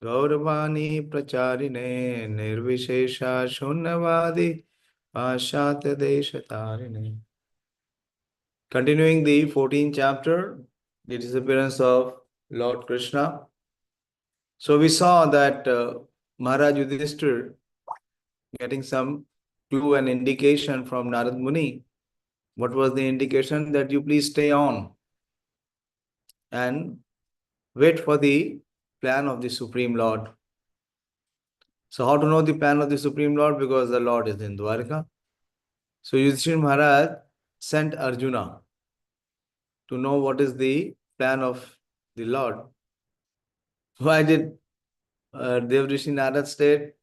गौरवाणी प्रचारिणे निर्विशेषा शून्यवादी पाश्चात्य देश तारिणे. Continuing the 14th chapter, the disappearance of Lord Krishna. So we saw that Maharaj Yudhishthira getting some clue and indication from Narad Muni. What was the indication? That you please stay on and wait for the plan of the Supreme Lord. So how to know the plan of the Supreme Lord? Because the Lord is in Dwarka. So Yudhishthira Maharaj sent Arjuna to know what is the plan of the Lord. Why did Devrishi Narad state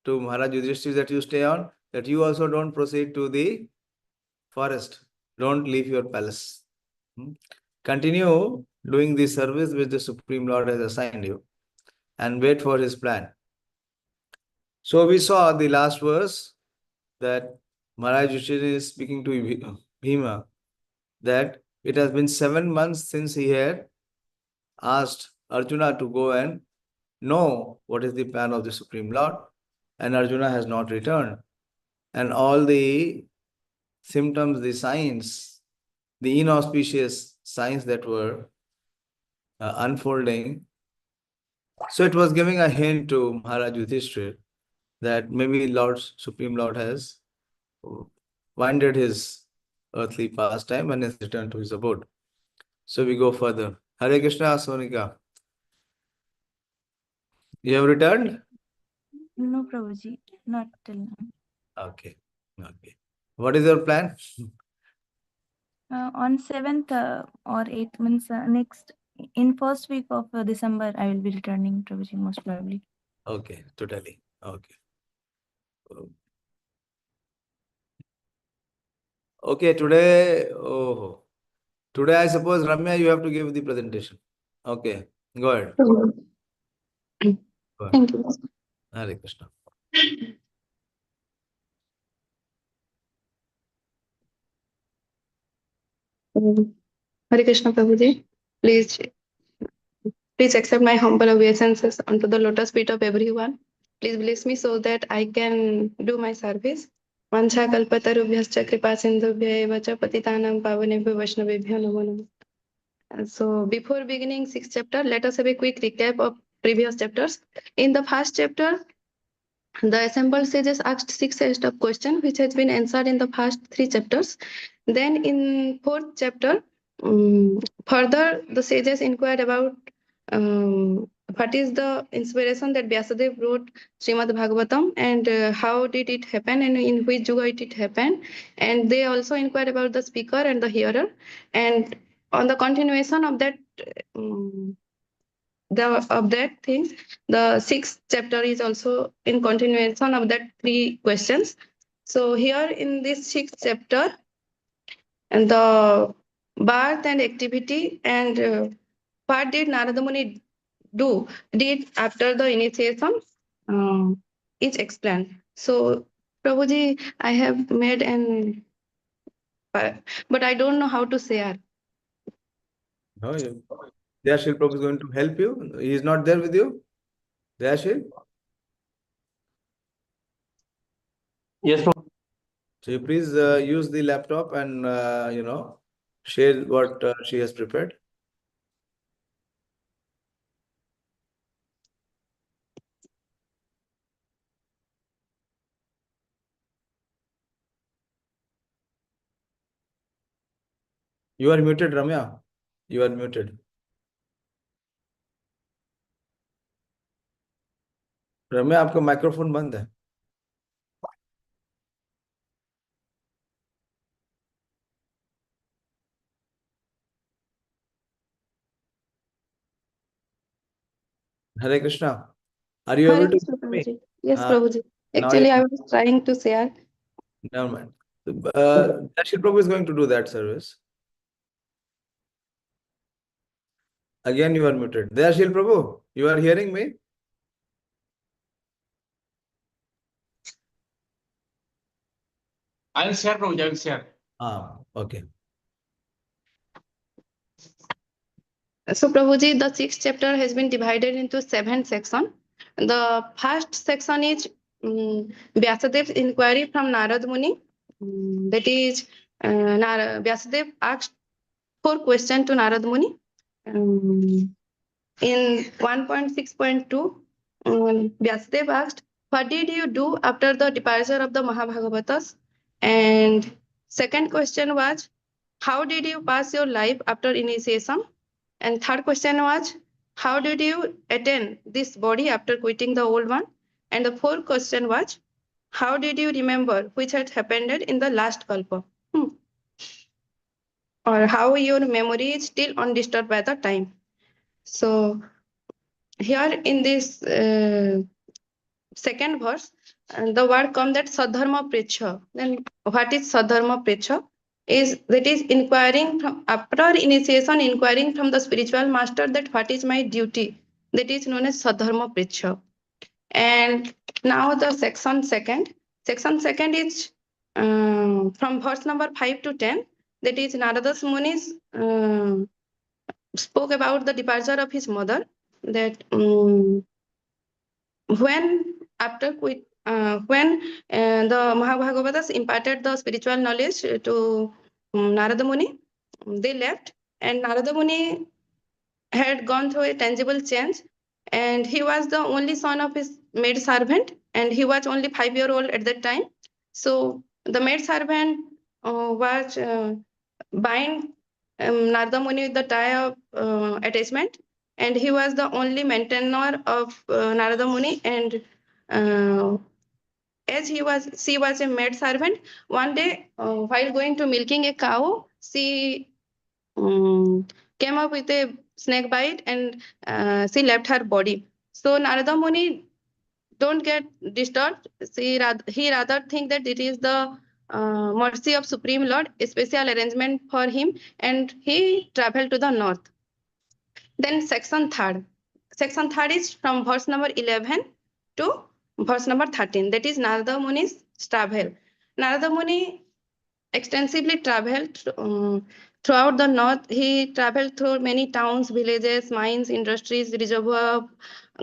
to Maharaj Yudhishthira that you stay on, that you also don't proceed to the forest. Don't leave your palace. Continue doing the service which the Supreme Lord has assigned you and wait for his plan. So we saw the last verse that Maharaj Yudhishthira is speaking to Bhima that it has been 7 months since he had asked Arjuna to go and know what is the plan of the Supreme Lord, and Arjuna has not returned. And all the symptoms, the signs, the inauspicious signs that were unfolding. So it was giving a hint to Maharaj Yudhishthira that maybe Supreme Lord has winded his earthly pastime and has returned to his abode. So we go further. Hare Krishna, Sonika. You have returned? No, Prabhuji, not till now. Okay. What is your plan? On 7th or 8th means next in first week of December, I will be returning, Prabhuji, most probably. Okay, totally. Okay. Okay, today I suppose Ramya, you have to give the presentation. Okay, go ahead. Thank you. Hare Krishna. Hare Krishna Prabhuji, please accept my humble obeisances unto the lotus feet of everyone. Please bless me so that I can do my service. Vancha kalpatarubhyascha kripa sindhubhya eva cha patitanam pavanebhyo vaishnavebhyo namo namaः. So before beginning 6th chapter, let us have a quick recap of previous chapters. In the first chapter, the assembled sages asked 6 sets of questions which has been answered in the first 3 chapters. Then in 4th chapter, further the sages inquired about what is the inspiration that Vyasadeva wrote Srimad Bhagavatam and how did it happen and in which yuga it happened. And they also inquired about the speaker and the hearer. And on the continuation of that things, the 6th chapter is also in continuation of that 3 questions. So here in this 6th chapter, and the birth and activity and what did Narada Muni did after the initiation is explained. So Prabhuji, I have made an but I don't know how to share. No, Dayashil Prabhu is going to help you. He is not there with you. Dayashil? Yes, Prabhu. So you please use the laptop and share what she has prepared. You are muted, Ramya. You are muted. रम्या आपका microphone बंद है. Hare Krishna. Are you able to hear me? Yes, Prabhuji. Actually, I was trying to share. Never mind. Dayashil Prabhu is going to do that service. Again, you are muted. Dayashil Prabhu, you are hearing me? I will share, Prabhuji. I will share. Okay. So Prabhuji, the sixth chapter has been divided into 7 sections. The first section is Vyasadev's inquiry from Narad Muni. That is, Vyasadev asked 4 questions to Narad Muni. In 1.6.2, Vyasadev asked, what did you do after the departure of the Mahabhagavatas? And second question was, how did you pass your life after initiation? And third question was, how did you attain this body after quitting the old one? And the fourth question was, how did you remember which had happened in the last kalpa? Or how your memory is still undisturbed by the time. So here in this second verse, the word comes that Sadharma Precha. Then what is Sadharma Precha? That is inquiring from after initiation, inquiring from the spiritual master that what is my duty. That is known as Sadharma Precha. And now the section second. Section second is from verse number 5 to 10. That is Narada Muni's spoke about the departure of his mother. That when the Mahabhagavatas imparted the spiritual knowledge to Narada Muni, they left, and Narada Muni had gone through a tangible change, and he was the only son of his maid servant, and he was only 5 years old at that time. So the maid servant was bind Narada Muni with the tie of attachment, and he was the only maintainer of Narada Muni. And as she was a maid servant. One day, while going to milking a cow, she came up with a snake bite, and she left her body. So Narada Muni don't get disturbed. He rather think that it is the mercy of Supreme Lord, a special arrangement for him, and he traveled to the north. Then section third. Section third is from verse number 11 to verse number 13. That is Narada Muni's travel. Narada Muni extensively traveled throughout the north. He traveled through many towns, villages, mines, industries, reservoir of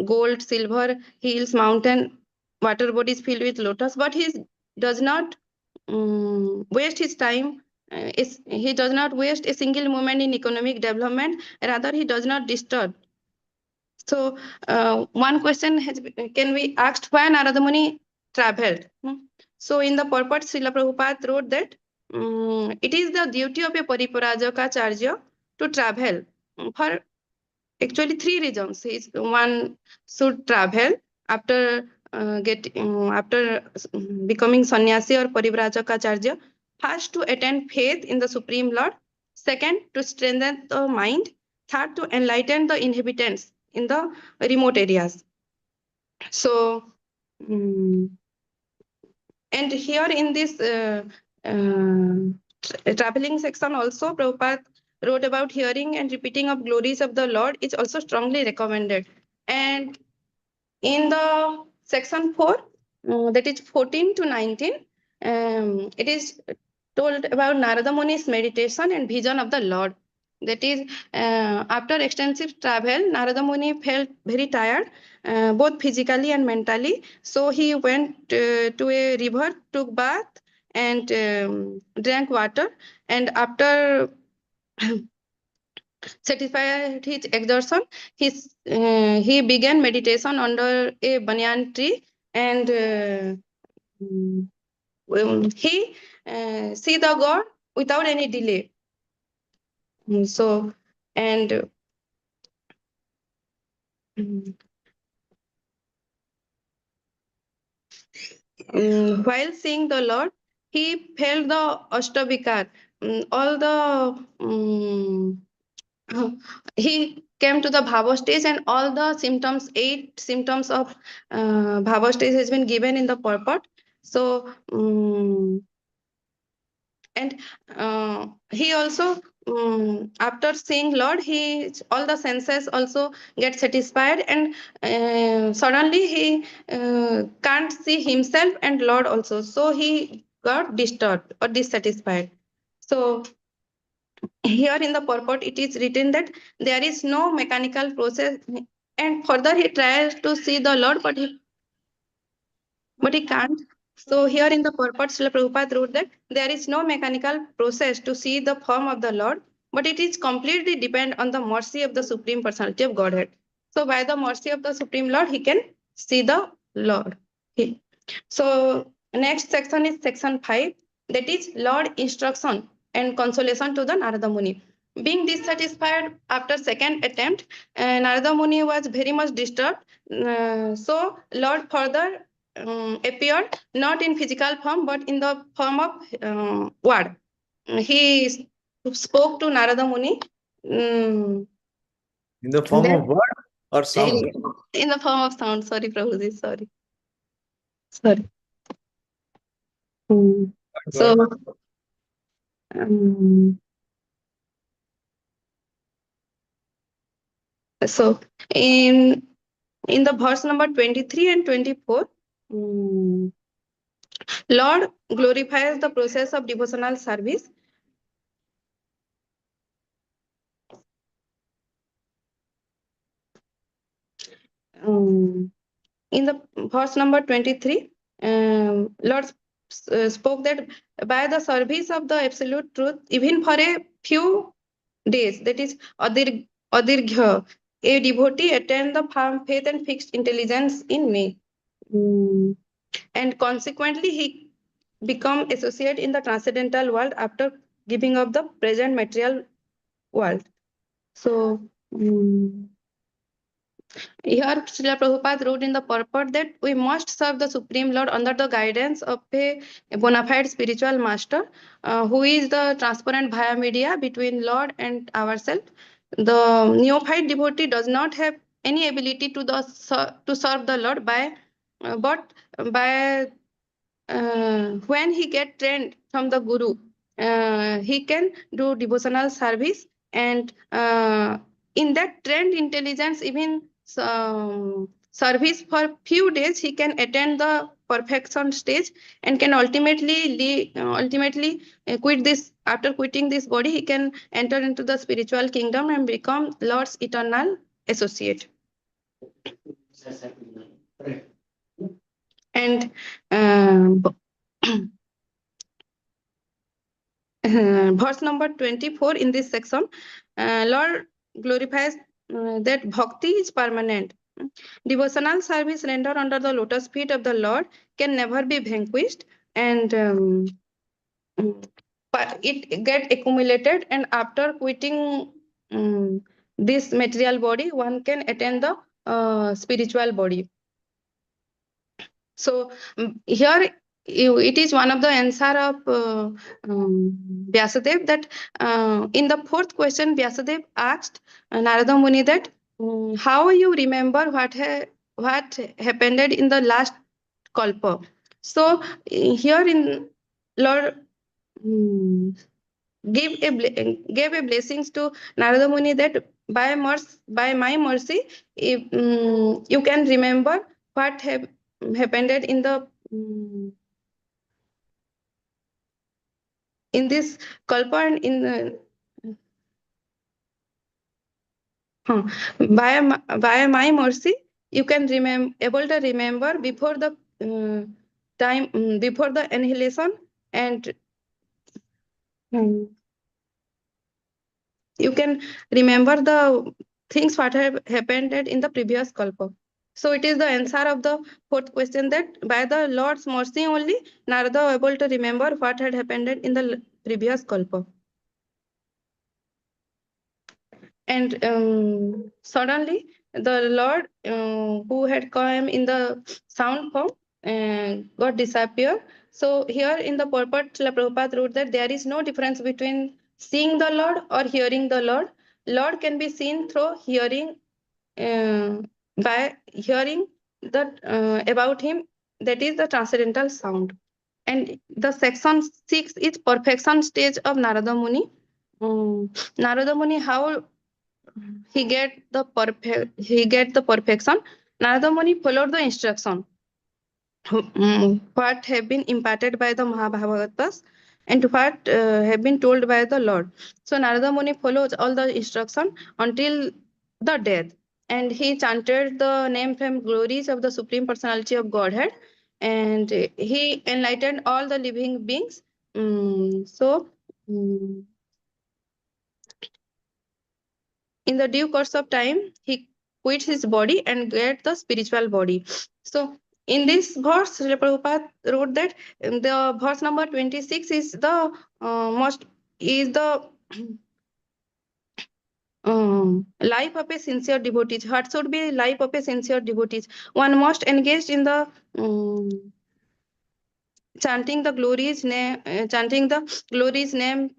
gold, silver, hills, mountain, water bodies filled with lotus. But he does not waste his time. He does not waste a single moment in economic development. Rather, he does not disturb. So one question can be asked, why Narada Muni traveled? So in the purport, Srila Prabhupada wrote that it is the duty of a Pariparajaka to travel for actually 3 reasons. One should travel after becoming sannyasi or Parivrajaka. First, to attain faith in the Supreme Lord. Second, to strengthen the mind. Third, to enlighten the inhabitants in the remote areas. So, and here in this traveling section also, Prabhupada wrote about hearing and repeating of glories of the Lord is also strongly recommended. And in the section 4, that is 14 to 19, it is told about Narada Muni's meditation and vision of the Lord. That is, after extensive travel, Narada Muni felt very tired, both physically and mentally. So he went to a river, took bath, and drank water. And after satisfied his exertion, he began meditation under a banyan tree, and he see the God without any delay. So, and while seeing the Lord, he felt the Ashtavikar, all the he came to the Bhava stage, and all the symptoms, 8 symptoms of Bhava stage has been given in the purport. So, and he also, after seeing Lord, all the senses also get satisfied, and suddenly he can't see himself and Lord also. So he got disturbed or dissatisfied. So here in the purport it is written that there is no mechanical process, and further he tries to see the Lord, but he can't. So here in the purport, Srila Prabhupada wrote that there is no mechanical process to see the form of the Lord, but it is completely depend on the mercy of the Supreme Personality of Godhead. So by the mercy of the Supreme Lord, he can see the Lord. So next section is section 5, that is Lord instruction and consolation to the Narada Muni. Being dissatisfied after second attempt, Narada Muni was very much disturbed. So Lord further appeared not in physical form but in the form of word. He spoke to Narada Muni In the form then- of word or sound? in the form of sound. Sorry, Prabhuji, sorry. So, so in the verse number 23 and 24, Lord glorifies the process of devotional service. In the verse number 23, Lord spoke that by the service of the absolute truth, even for a few days, that is adirghya, a devotee attained the firm faith and fixed intelligence in me. And consequently, he become associate in the transcendental world after giving up the present material world. So, here, Srila Prabhupada wrote in the purport that we must serve the Supreme Lord under the guidance of a bona fide spiritual master, who is the transparent via media between Lord and ourselves. The neophyte devotee does not have any ability to serve the Lord but by when he get trained from the Guru, he can do devotional service, and in that trained intelligence, even service for few days, he can attain the perfection stage and can ultimately quit this. After quitting this body, he can enter into the spiritual kingdom and become Lord's eternal associate. And verse number 24 in this section, Lord glorifies that bhakti is permanent. Devotional service rendered under the lotus feet of the Lord can never be vanquished, and but it get accumulated, and after quitting this material body, one can attain the spiritual body. So here it is one of the answer of Vyasadeva that in the fourth question, Vyasadeva asked Narada Muni that how you remember what happened in the last kalpa. So here in Lord gave a blessings to Narada Muni that by my mercy, if, you can remember what happened in the in this kalpa, and in by my mercy you can able to remember before the time before the annihilation, and you can remember the things what have happened in the previous kalpa. So it is the answer of the fourth question that by the Lord's mercy only Narada was able to remember what had happened in the previous kalpa. And suddenly the Lord who had come in the sound form got disappeared. So here in the purport, Srila Prabhupada wrote that there is no difference between seeing the Lord or hearing the Lord. Lord can be seen through hearing, by hearing that about him, that is the transcendental sound. And the section 6 is perfection stage of Narada Muni. Narada Muni, how he get the perfection. Narada Muni followed the instruction what have been imparted by the Mahabhagavatas, and what have been told by the Lord. So Narada Muni follows all the instruction until the death, and he chanted the name from glories of the Supreme Personality of Godhead, and he enlightened all the living beings. In the due course of time, he quits his body and get the spiritual body. So in this verse, Srila Prabhupada wrote that the verse number 26 is the life of a sincere devotee. What should be life of a sincere devotee? One must engage in the chanting the glories name,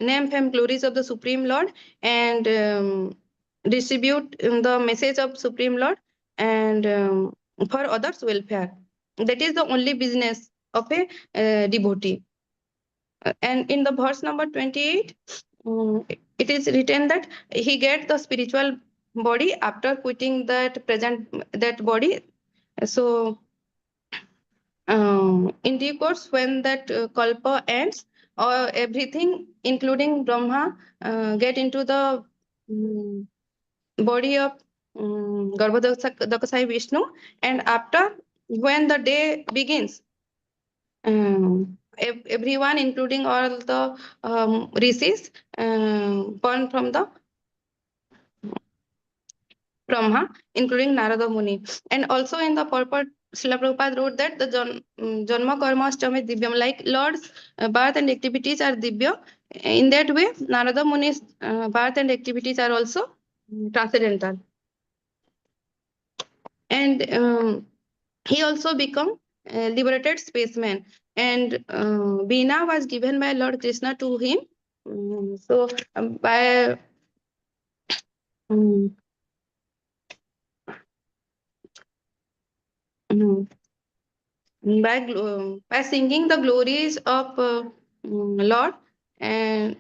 name fame glories of the Supreme Lord, and distribute the message of Supreme Lord, and for others' welfare. That is the only business of a devotee. And in the verse number 28, it is written that he gets the spiritual body after quitting that body. So in due course, when that kalpa ends, or everything, including Brahma, get into the body of Garbhodakashayi Vishnu, and after, when the day begins, everyone, including all the rishis, born from the Brahma, including Narada Muni. And also in the purport, Srila Prabhupada wrote that the Janma Karma Ashtami Divyam, like Lord's birth and activities are Divya. In that way, Narada Muni's birth and activities are also transcendental. And he also become a liberated spaceman. And Veena was given by Lord Krishna to him. By um, um, by singing the glories of Lord, and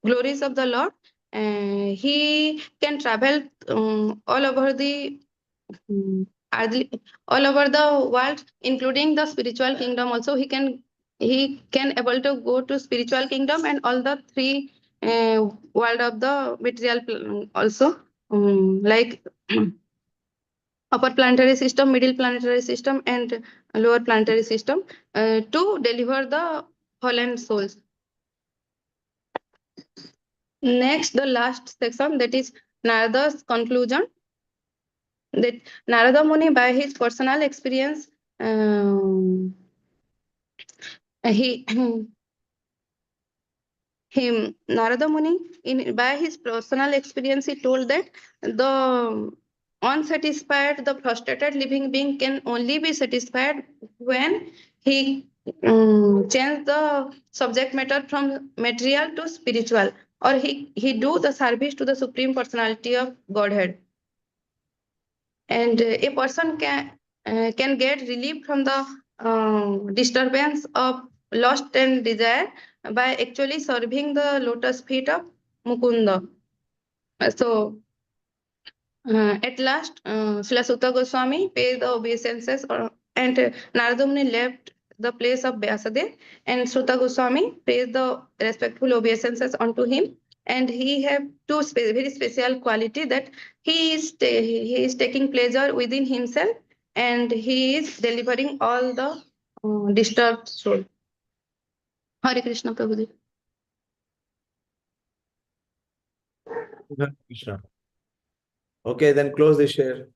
glories of the Lord, he can travel all over the all over the world, including the spiritual kingdom. Also, he can able to go to spiritual kingdom and all the three world of the material also, like upper planetary system, middle planetary system, and lower planetary system, to deliver the fallen souls. Next, the last section, that is Narada's conclusion. That Narada Muni, by his personal experience, he Narada Muni, by his personal experience, he told that the unsatisfied, the frustrated living being can only be satisfied when he change the subject matter from material to spiritual, or he do the service to the Supreme Personality of Godhead. And a person can get relief from the disturbance of lust and desire by actually serving the lotus feet of Mukunda. So at last, Srila Sutta Goswami paid the obeisances, and Narada Muni left the place of Vyasadeva, and Sutta Goswami paid the respectful obeisances unto him. And he have two very special quality, that he is taking pleasure within himself, and he is delivering all the disturbed soul. Hare Krishna, Prabhuji. Krishna. Okay, then close the sharing.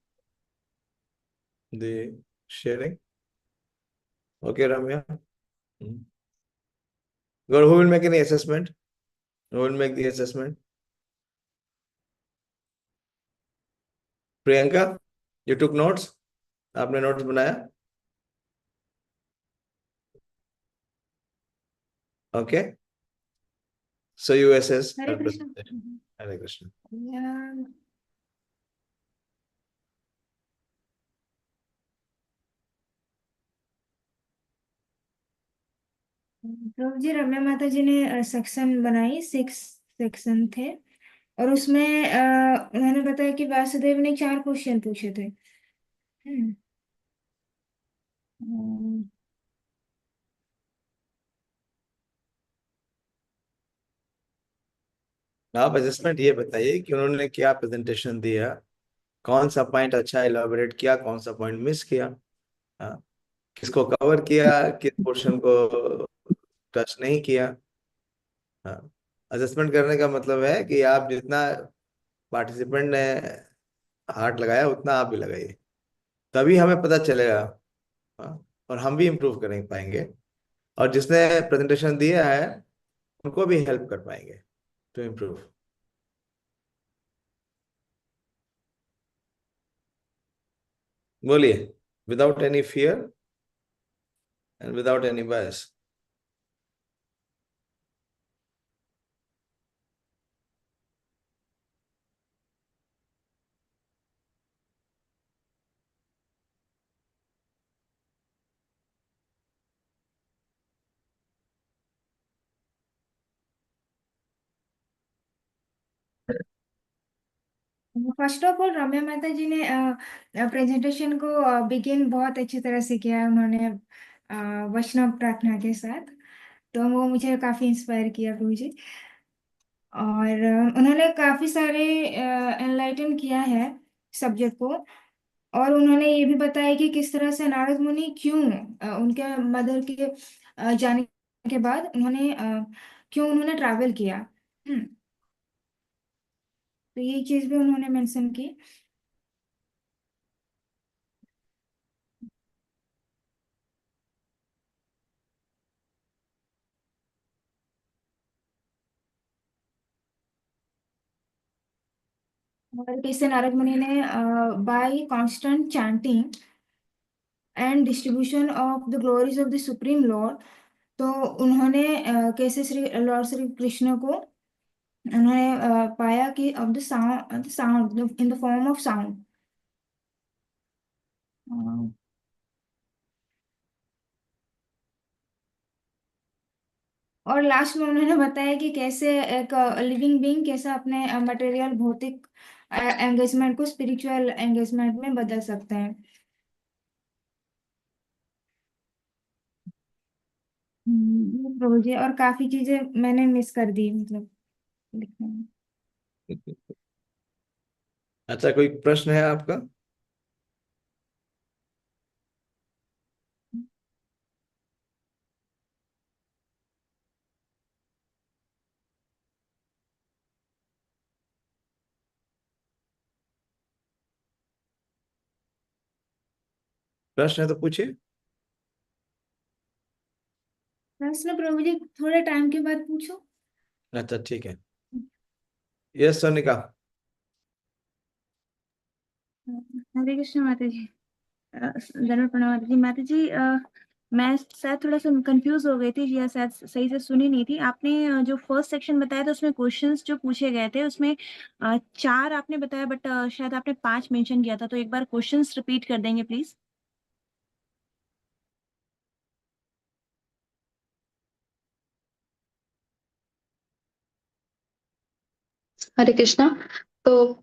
Okay, Ramya. Good. Who will make any assessment? Who will make the assessment? Priyanka, you took notes? आपने notes बनाया? Okay. So you assess. Hare Krishna. Hare Krishna. Yeah. प्रभु जी, रम्या माता जी ने section बनाई, 6 section थे, और उसमें उन्होंने बताया कि वासुदेव ने 4 क्वेश्चन पूछे थे। हम्म, हम्म, आप एडजस्टमेंट ये बताइए कि उन्होंने क्या प्रेजेंटेशन दिया, कौन सा पॉइंट अच्छा इलाबोरेट किया, कौन सा पॉइंट मिस किया, हाँ, किसको कवर किया, किस पोर्शन को टच नहीं किया। हाँ, असेसमेंट करने का मतलब है कि आप जितना पार्टिसिपेंट ने हार्ट लगाया उतना आप भी लगाइए, तभी हमें पता चलेगा। हाँ, और हम भी इम्प्रूव करें पाएंगे, और जिसने प्रेजेंटेशन दिया है उनको भी हेल्प कर पाएंगे टू इम्प्रूव। बोलिए, without any fear and without any bias. First of all Ramya Mehta ji ने प्रेजेंटेशन को बिगिन बहुत अच्छी तरह से किया है उन्होंने, वैष्णव प्रार्थना के साथ। तो वो मुझे काफी इंस्पायर किया प्रभु जी। और उन्होंने काफी सारे एनलाइटन किया है सब्जेक्ट को। और उन्होंने ये भी बताया कि किस तरह से नारद मुनि क्यों उनके मदर के जाने के बाद उन्होंने क्यों उन्होंने ट्रैवल किया। हम्म, तो ये चीज भी उन्होंने मेंशन की। और कैसे नारद मुनि ने by constant chanting and distribution of the glories of the supreme lord, तो उन्होंने कैसे श्री लॉर्ड श्री कृष्ण को उन्होंने पाया कि of the sound in the form of sound. और लास्ट में उन्होंने बताया कि कैसे एक लिविंग बीइंग कैसे अपने मटेरियल भौतिक एंगेजमेंट को स्पिरिचुअल एंगेजमेंट में बदल सकते हैं। प्रभु जी, और काफी चीजें मैंने मिस कर दी मतलब लिखने में। अच्छा, कोई प्रश्न है आपका? प्रश्न है तो पूछिए। प्रश्न प्रभु जी थोड़े टाइम के बाद पूछो। अच्छा, ठीक है। यस सोनिका। हरे कृष्ण माता जी। धन्यवाद प्रणाम माता जी। माता जी, मैं शायद थोड़ा सा कंफ्यूज हो गई थी या शायद सही से सुनी नहीं थी आपने। जो फर्स्ट सेक्शन बताया था उसमें क्वेश्चंस जो पूछे गए थे उसमें 4 आपने बताया, बट शायद आपने 5 मेंशन किया था, तो एक बार क्वेश्चंस रिपीट कर देंगे प्लीज। हरे कृष्णा। तो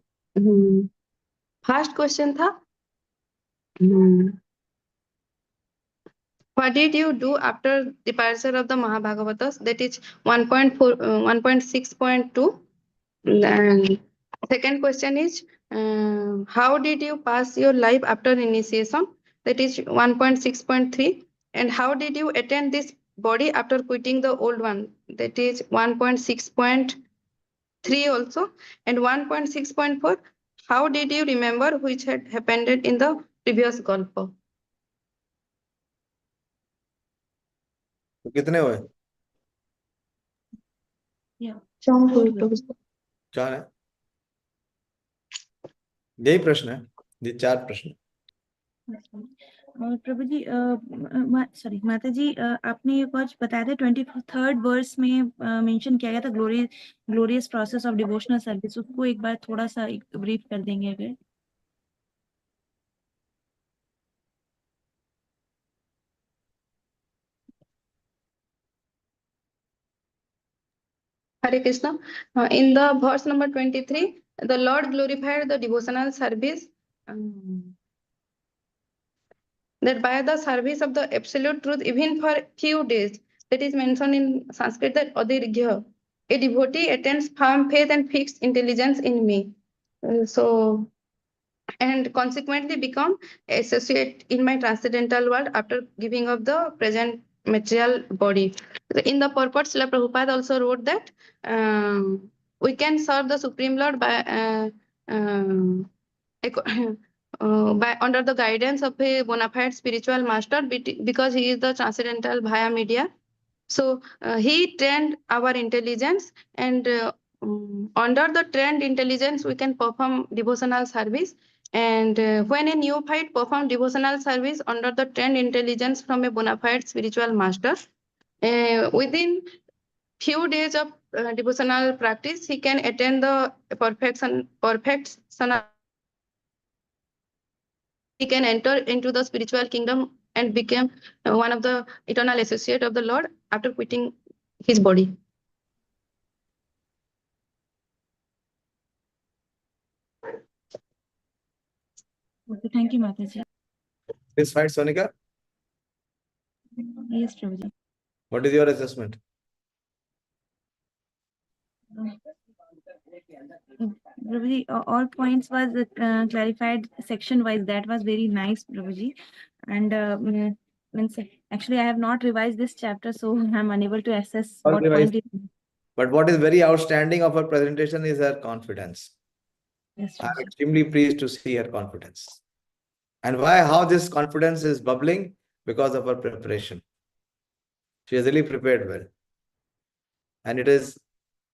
फर्स्ट क्वेश्चन था, what did you do after departure of the Mahabhagavatas? That is 1.4, 1.6.2. And second question is, how did you pass your life after initiation? That is 1.6.3. And how did you attend this body after quitting the old one? That is 1.6.3 also. And 1.6.4, how did you remember which had happened in the previous Gulf? तो कितने हुए? चार है। यही प्रश्न है, ये 4 प्रश्न। और प्रभु जी, सॉरी माता जी, आपने एक और बताया था 23rd वर्स में मेंशन किया गया था glorious process of devotional service, उसको एक बार थोड़ा सा ब्रीफ कर देंगे अगर। Hare Krishna. In the verse number 23, the Lord glorified the devotional service. that by the service of the absolute truth, even for few days, that is mentioned in Sanskrit that adirghya, a devotee attains firm faith and fixed intelligence in me. And consequently become associate in my transcendental world after giving up the present material body. In the purport, Srila Prabhupada also wrote that we can serve the Supreme Lord by under the guidance of a bona fide spiritual master because he is the transcendental via media. So he trained our intelligence, and under the trained intelligence, we can perform devotional service. And when a neophyte performs devotional service under the trained intelligence from a bona fide spiritual master, within few days of devotional practice, he can attain the perfection. He can enter into the spiritual kingdom and become one of the eternal associate of the Lord after quitting his body. Okay, thank you, Mataji. This fine, Sonika. Yes, Prabhuji. What is your assessment? Prabhuji, all points was clarified section wise. That was very nice, Prabhuji. And means actually I have not revised this chapter, so I'm unable to assess All what revised. point is. But what is very outstanding of her presentation is her confidence. Yes, I'm Prabhuji. extremely pleased to see her confidence. And why? How this confidence is bubbling? Because of her preparation. She has really prepared well. And it is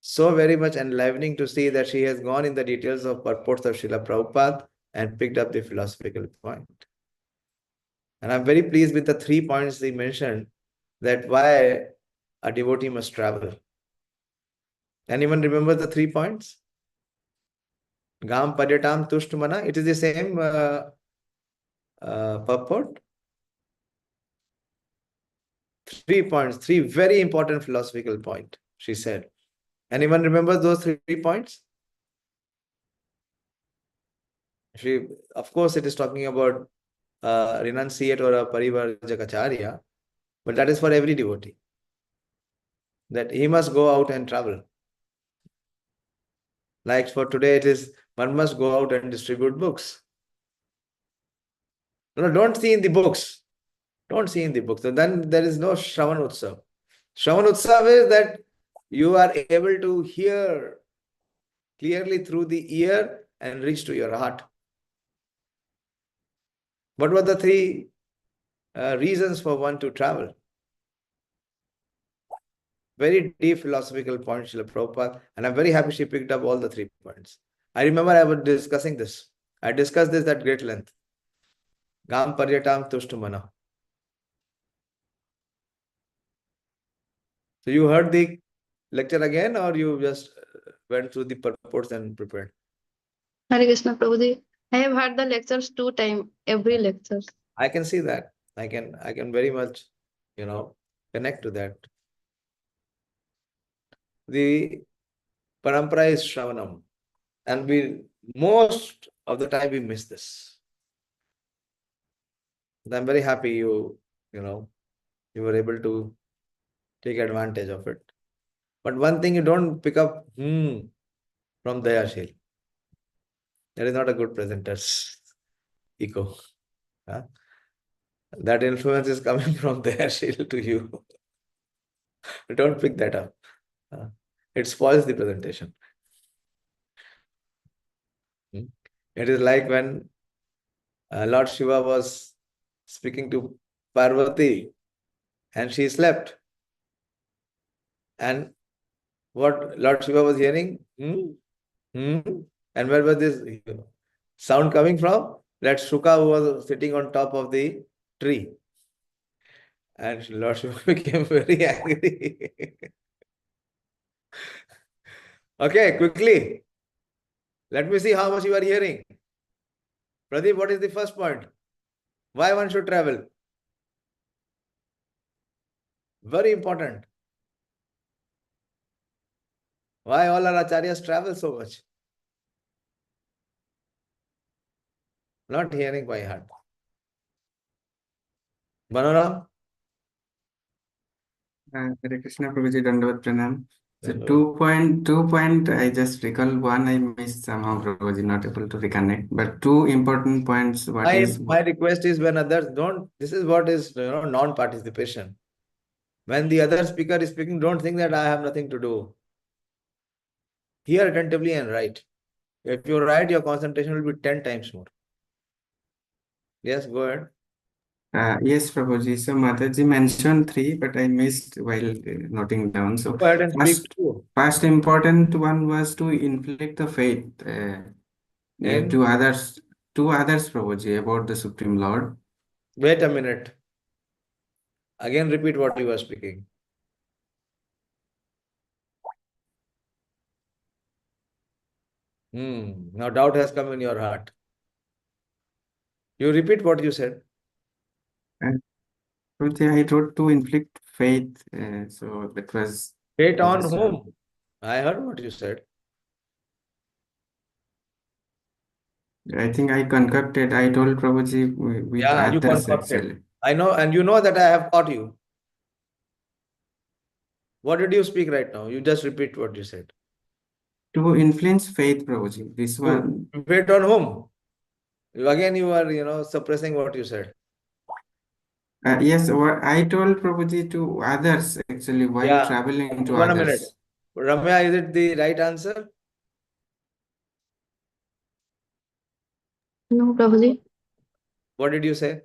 so very much enlivening to see that she has gone in the details of purports of Srila Prabhupada and picked up the philosophical point. And I'm very pleased with the 3 points he mentioned, that why a devotee must travel. Anyone remember the 3 points? Gam Padyatam Tushtumana. It is the same purport. 3 points, 3 very important philosophical points, she said. Anyone remember those 3 points? Of course, it is talking about a renunciate or a parivarjakacharya, but that is for every devotee. That he must go out and travel. Like for today, it is one must go out and distribute books. No, don't see in the books. Don't see in the books. So then there is no Shravan Utsav. Shravan Utsav is that you are able to hear clearly through the ear and reach to your heart. What were the 3 reasons for one to travel? Very deep philosophical points, Srila Prabhupada, and I'm very happy she picked up all the 3 points. I remember I was discussing this. I discussed this at great length. Gam Paryatam Tushtumana. So you heard the lecture again, or you just went through the purports and prepared? Hare Krishna Prabhuji. I have heard the lectures 2 times, every lecture. I can see that. I can very much, connect to that. The parampara is Shravanam, and we most of the time we miss this. I'm very happy you were able to take advantage of it. But one thing, you don't pick up from Dayashil. That is not a good presenter's echo. Huh? That influence is coming from Dayashil to you. Don't pick that up. It spoils the presentation. It is like when Lord Shiva was speaking to Parvati and she slept. And what Lord Shiva was hearing? And where was this sound coming from? That Shuka who was sitting on top of the tree. And Lord Shiva became very angry. Okay, quickly. Let me see how much you are hearing. Pradeep, what is the first point? Why one should travel? Very important. Why all our acharyas travel so much? Not hearing by heart. Manoram? Hare Krishna Prabhuji, Dandavat Pranam. So Dandavat. 2 point, I just recall one I missed somehow, Prabhuji, not able to reconnect. But two important points. What is My request is when others don't, this is what is, non-participation. When the other speaker is speaking, don't think that I have nothing to do. Hear attentively and write. If you write, your concentration will be 10 times more. Yes, go ahead. yes, Prabhuji. So Mataji mentioned three, but I missed while noting down. So Go ahead and speak first, too. first important one was to inflict the faith In? to others, Prabhuji, about the Supreme Lord. Wait a minute. Again, repeat what you were speaking. Now doubt has come in your heart. You repeat what you said. Prabhuji, I wrote to inflict faith. So that was. Faith I on just- whom? I heard what you said. I think I concocted. I told Prabhuji with Yeah, you others concocted. actually. I know, and you know that I have taught you. What did you speak right now? You just repeat what you said. To influence faith, Prabhuji. This one. Faith on whom? Again, you are, suppressing what you said. Yes, I told Prabhuji to others actually while Yeah. traveling to One minute. others. Ramya, is it the right answer? No, Prabhuji. What did you say?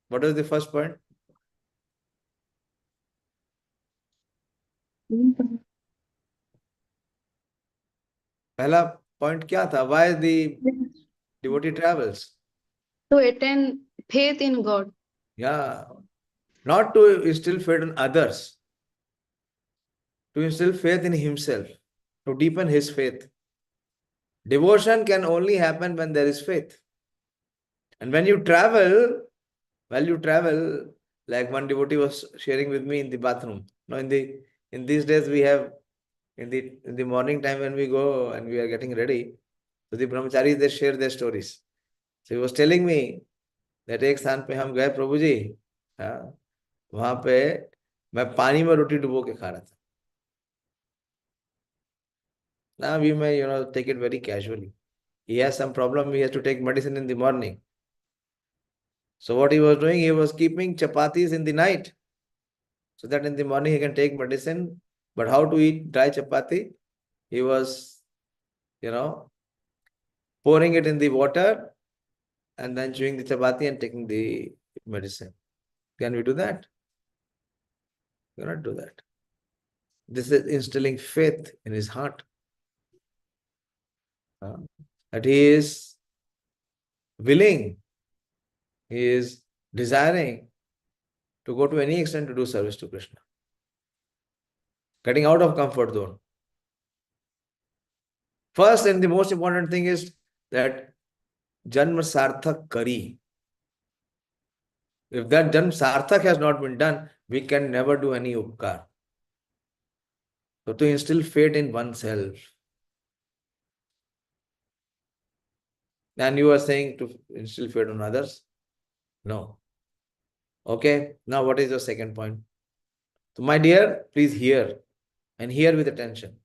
What was the first point? पहला point क्या था? Why the devotee travels? To attain faith in God. Yeah. Not to instill faith in others. To instill faith in himself. To deepen his faith. Devotion can only happen when there is faith. And when you travel, like one devotee was sharing with me in the bathroom. Now in these days we have in the morning time when we go and we are getting ready, so the brahmacharis they share their stories. So he was telling me that एक स्थान पे हम गए प्रभु जी, हाँ, वहां पे मैं पानी में रोटी डुबो के खा रहा था. Now we may take it very casually. He has some problem, he has to take medicine in the morning. So what he was doing, he was keeping chapatis in the night so that in the morning he can take medicine. But how to eat dry chapati? He was, pouring it in the water and then chewing the chapati and taking the medicine. Can we do that? We cannot do that. This is instilling faith in his heart. That he is willing, he is desiring to go to any extent to do service to Krishna. Getting out of comfort zone. First and the most important thing is that Janma Sarthak Kari. If that Janma Sarthak has not been done, we can never do any upkar. So to instill faith in oneself. And you are saying to instill faith on others? No. Okay, now what is your second point? So my dear, please hear and hear with attention.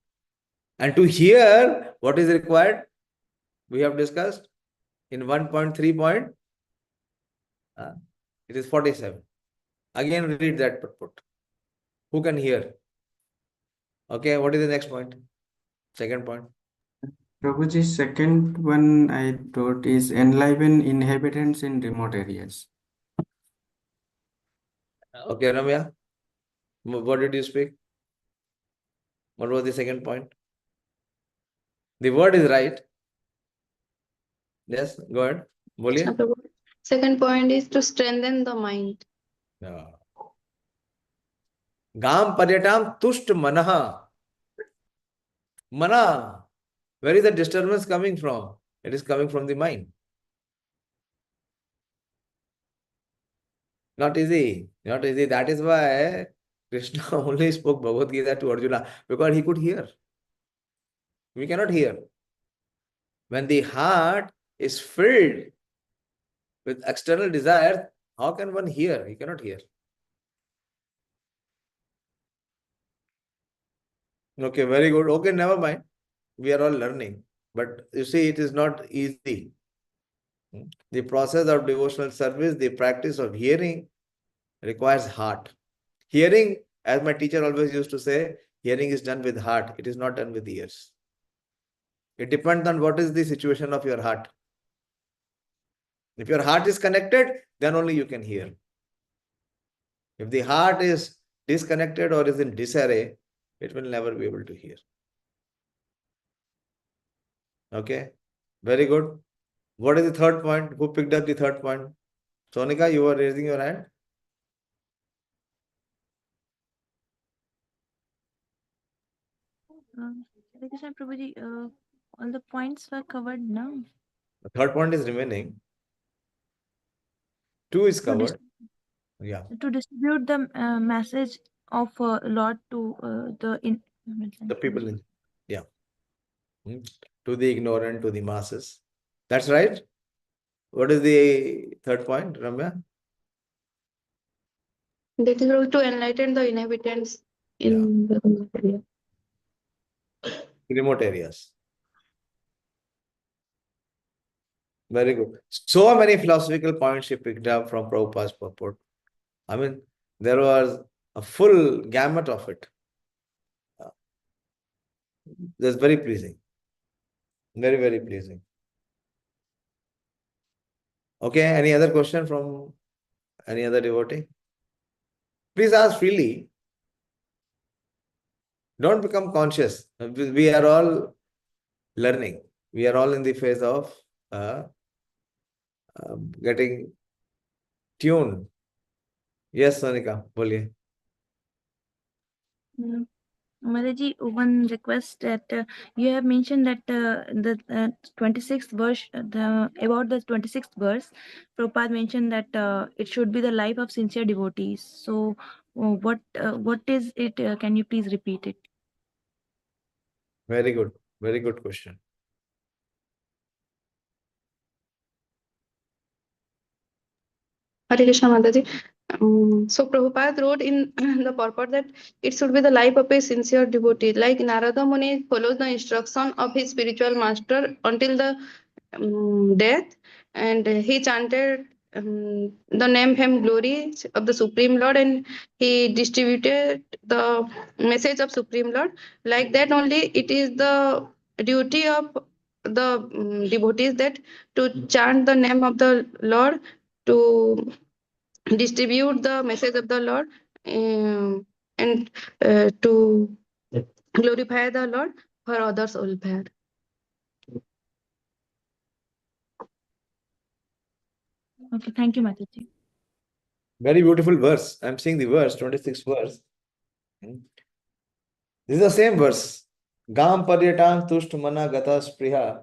And to hear what is required, we have discussed in 1.3 point. It is 47. Again, read that purport. Who can hear? Okay, what is the next point? Second point. Prabhuji, second one I wrote is enliven inhabitants in remote areas. Okay, Ramya, what did you speak? What was the second point? The word is right. Yes, go ahead. Boliye. Second point is to strengthen the mind. Gam paryatam tusht manaha. Mana. Where is the disturbance coming from? It is coming from the mind. Not easy. Not easy. That is why Krishna only spoke Bhagavad Gita to Arjuna, because he could hear. We cannot hear. When the heart is filled With external desire, how can one hear? He cannot hear. Okay, very good. Okay, never mind. We are all learning. But you see, it is not easy. The process of devotional service, the practice of hearing requires heart. Hearing, as my teacher always used to say, hearing is done with heart. It is not done with ears. It depends on what is the situation of your heart. If your heart is connected, then only you can hear. If the heart is disconnected or is in disarray, it will never be able to hear. Okay, very good. What is the third point? Who picked up the third point? Sonika, you were raising your hand. Hare Krishna Prabhuji, all the points were covered now. The third point is remaining. 2 is To covered. Yeah. To distribute the message of Lord to The people in, yeah. To the ignorant, to the masses. That's right. What is the third point, Ramya? That is to enlighten the inhabitants in the remote area. Remote areas. Very good. So many philosophical points she picked up from Prabhupada's purport. I mean, there was a full gamut of it. That's very pleasing. Very, very pleasing. Okay, any other question from any other devotee? Please ask freely. Don't become conscious. We are all learning. We are all in the phase of getting tuned. Yes, Sonika, boliye. Mataji, one request that you have mentioned that the 26th verse, about the 26th verse, Prabhupada mentioned that it should be the life of sincere devotees. So, what is it? Can you please repeat it? Very good. Very good question. Hare Krishna Mataji. So Prabhupada wrote in the purport that it should be the life of a sincere devotee. Like Narada Muni follows the instruction of his spiritual master until the death, and he chanted the name, fame, glory of the Supreme Lord, and he distributed the message of Supreme Lord. Like that only, it is the duty of the devotees that to chant the name of the Lord, to distribute the message of the Lord, and to glorify the Lord for others' welfare. Okay, thank you, Mataji. Very beautiful verse. I'm seeing the verse, 26th verse. This is the same verse. Gam paryatang tushta mana gata spriha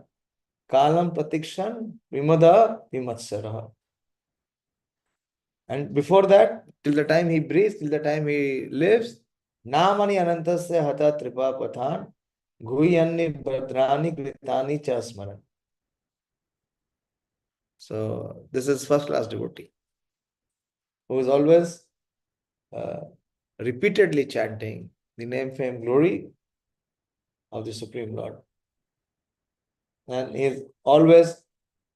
kalam pratikshan vimada vimatsara. And before that, till the time he breathes, till the time he lives, namani anantasya hata tripa pathan guyanni bhadrani kritani cha smaran. So this is first class devotee who is always repeatedly chanting the name, fame, glory of the Supreme Lord. And he is always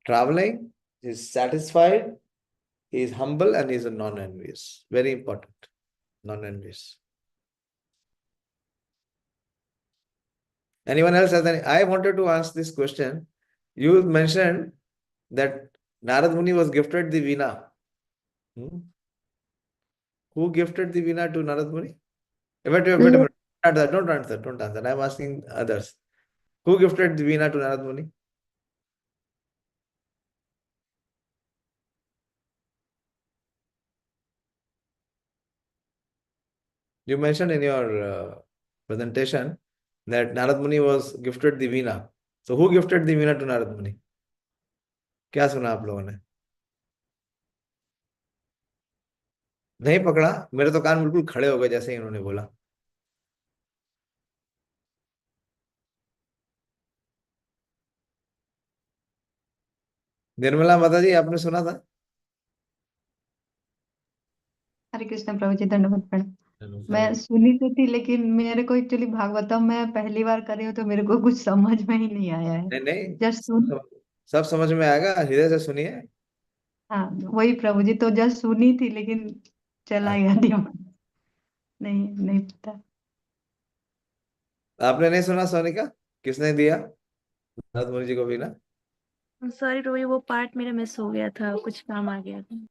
traveling, he is satisfied, he is humble, and he is a non-envious. Very important. Non-envious. Anyone else has any? I wanted to ask this question. You mentioned that Narad Muni was gifted the Veena. Who gifted the Veena to Narad Muni? Wait a minute. Don't answer. I'm asking others. Who gifted the Veena to Narad Muni? You mentioned in your presentation that Narad Muni was gifted the Veena. So who gifted the Veena to Narad Muni? क्या सुना आप लोगों ने? नहीं पकड़ा? मेरे तो कान बिल्कुल खड़े हो गए जैसे ही उन्होंने बोला. निर्मला माता जी, आपने सुना था? हरे कृष्ण प्रभु जी, दंडवत प्रणाम। मैं सुनी तो थी, लेकिन मेरे को एक्चुअली भागवतम मैं पहली बार कर रही हूँ, तो मेरे को कुछ समझ में ही नहीं आया है। नहीं नहीं, जस्ट सुन, सब समझ में आएगा, हृदय से सुनिए। हाँ वही प्रभु जी, तो जस्ट सुनी थी, लेकिन चला गया दिमाग, नहीं पता। आपने नहीं सुना सोनिका? किसने दिया? नारद मुनि जी को भी ना? सॉरी प्रभु जी, वो पार्ट मेरा मिस हो गया था, कुछ काम आ गया था।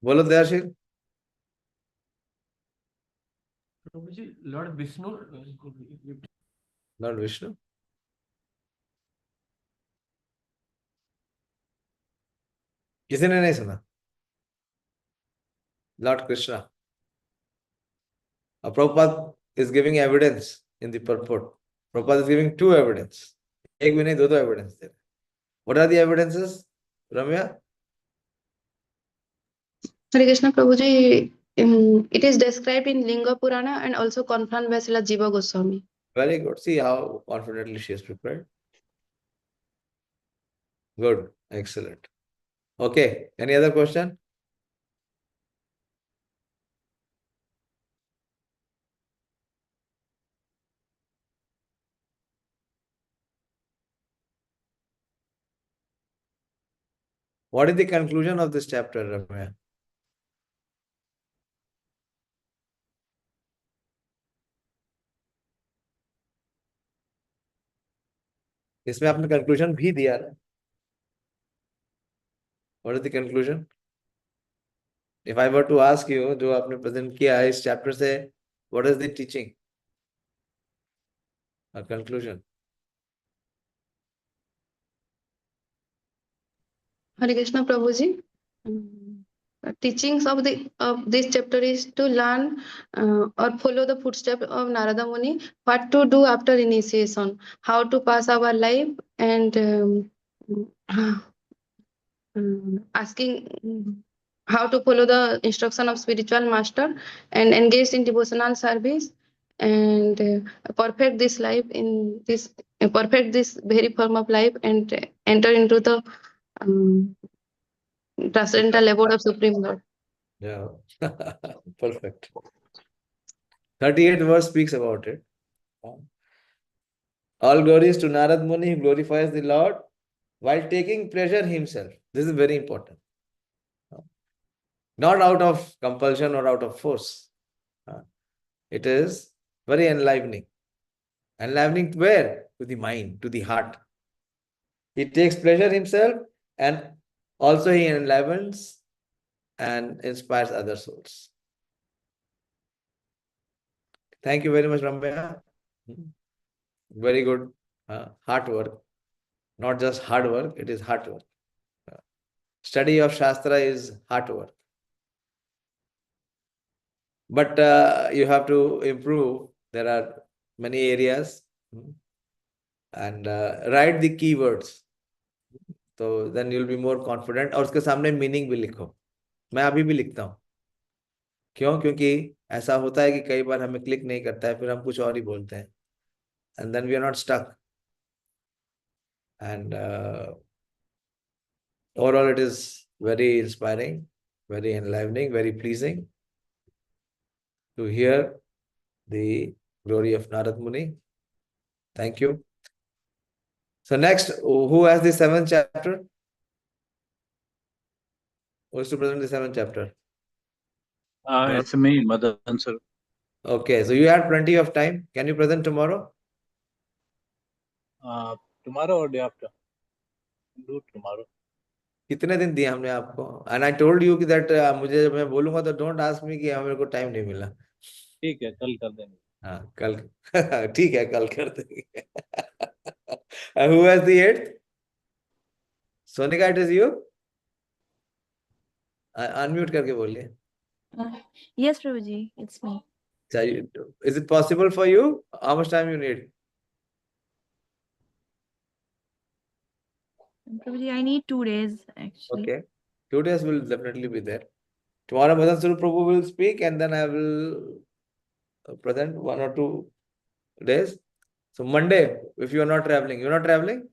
बोलो दयाशील। प्रभु जी, लॉर्ड विष्णु लॉर्ड विष्णु। किसी ने नहीं सुना? Lord Krishna. Prabhupada is giving evidence in the purport. Prabhupada is giving two evidence. एक भी नहीं, दो evidence there. What are the evidences, Ramya? Hare Krishna Prabhuji, it is described in Linga Purana and also confirmed by Srila Jiva Goswami. Very good. See how confidently she is prepared. Good. Excellent. Okay. Any other question? What is the conclusion of this chapter, Ramya? इसमें आपने conclusion भी दिया ना? What is the conclusion? If I were to ask you, जो आपने present किया है इस chapter से, what is the teaching? A conclusion. Hare Krishna Prabhuji, teachings of this chapter is to learn or follow the footsteps of Narada Muni, what to do after initiation, how to pass our life, and asking how to follow the instruction of spiritual master and engage in devotional service and perfect this life in this perfect this very form of life and enter into the transcendental abode of Supreme Lord. Yeah. Perfect. 38th verse speaks about it. All glories to Narad Muni, who glorifies the Lord while taking pleasure himself. This is very important. Not out of compulsion or out of force. It is very enlivening. Enlivening where? To the mind, to the heart. He takes pleasure himself and also he enlivens and inspires other souls. Thank you very much, Ramya. Very good. Hard work. Not just hard work, it is hard work. Study of Shastra is hard work. But you have to improve. There are many areas. And write the keywords. So then you'll be more confident. और उसके सामने meaning भी लिखो. मैं अभी भी लिखता हूँ. क्यों? क्योंकि ऐसा होता है कि कई बार हमें क्लिक नहीं करता है, फिर हम कुछ और ही बोलते हैं. And then we are not stuck. And overall it is very inspiring, very enlivening, very pleasing to hear the glory of Narad Muni. Thank you. So next, who has the 7th chapter? Who is to present the 7th chapter? It's me, Madan sir. Okay, so you have plenty of time. Can you present tomorrow? Tomorrow or day after? Do tomorrow. कितने दिन दिए हमने आपको? And I told you that मुझे जब मैं बोलूंगा तो don't ask me कि मेरे को टाइम नहीं मिला. ठीक है, कल कर देंगे. हाँ, कल. ठीक है, कल कर देंगे. Who has the 8th? Sonika, it is you? Unmute करके बोलिए. Yes, Prabhuji, it's me. Is it possible for you? How much time you need? Prabhuji, I need 2 days actually. Okay. 2 days will definitely be there. Tomorrow Madan Swarup Prabhu will speak and then I will present 1 or 2 days. So Monday, if you are not traveling, you are not traveling?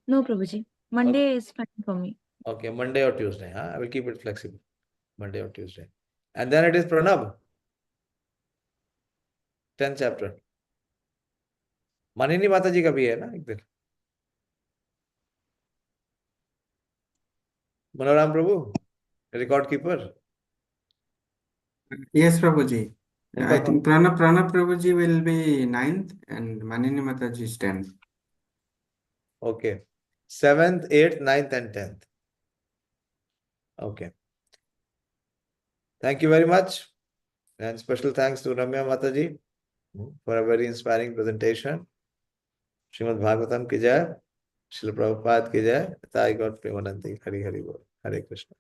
No, Prabhuji. Monday is fine for me. Okay, Monday or Tuesday. Huh? I will keep it flexible. Monday or Tuesday. And then it is Pranab. 10th chapter. मानिनी माता जी का भी है ना एक दिन. मनोराम प्रभु, record keeper. Yes, Prabhuji. उनका I think Pranab Prabhuji will be 9th and Manini Mataji is 10th. Okay. 7th, 8th, 9th and 10th. Okay. Thank you very much. And special thanks to Ramya Mataji for a very inspiring presentation. Srimad Bhagavatam ki jai. Srila Prabhupada ki jai. Thai God Premanandi. Hari Hari Bol. Hare Krishna.